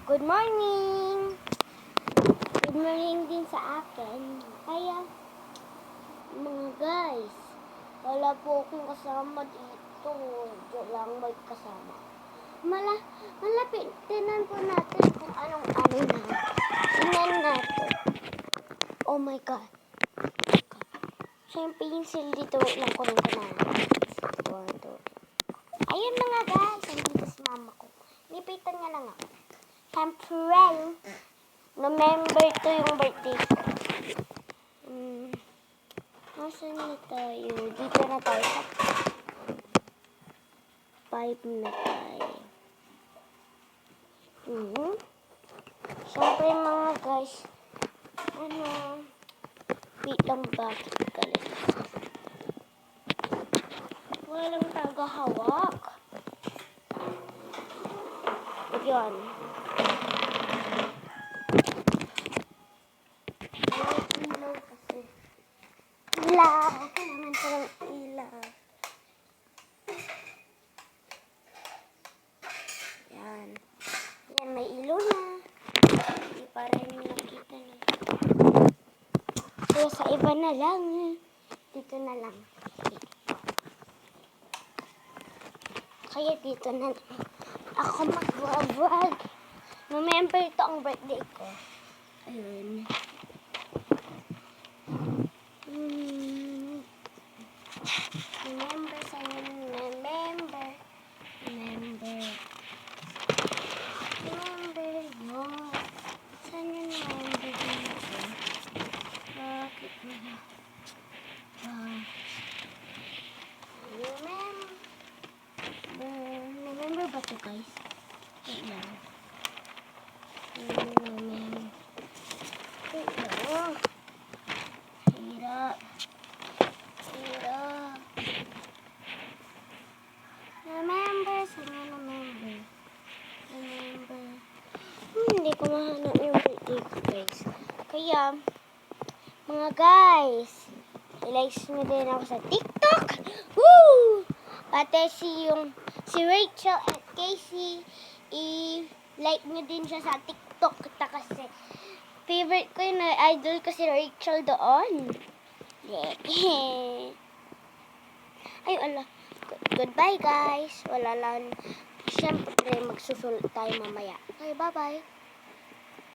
Good morning! Good morning din sa akin. Kaya, mga guys, wala po akong kasama dito. Diyan lang may kasama. Malapit. Tingnan po natin kung anong na. Tingnan natin. Oh my God. Siya yung pencil dito. Wait lang ko rin ko na. Ayun na nga guys. Nandito si mama ko. Nipitan niya lang ako. Siyempre, November 2 yung birthday ko. Nasaan na tayo? Dito na tayo sa 5 na tayo. Siyempre mga guys, wait lang, bakit galit? Walang tagahawak. Yun. Ilaw kasi. Ilaw. Kailangan ko ng ilaw. Yan. Yan, may ilaw na. Hindi pa rin nakita na. Kaya sa iba na lang. Dito na lang. Kaya dito na lang. Ako mag-vlog. November ito ang birthday ko. Ayun. Remember, saan yun? Remember yun. Saan yun remember dito? Bakit na? Remember ba ito guys? Wait lang. Wait lang. Hirap. Remember. Hindi ko mahanap yung birthday ko guys. Kaya, mga guys, i-like nyo din ako sa TikTok. Woo! Pati si Rachel at Casey, i-like nyo din siya sa TikTok. Kasi favorite ko yun, idol ko si Rachel doon. Yeah. Ay, ala. Goodbye guys. Wala lang. Siyempre, magsusulat tayo mamaya. Okay, bye-bye.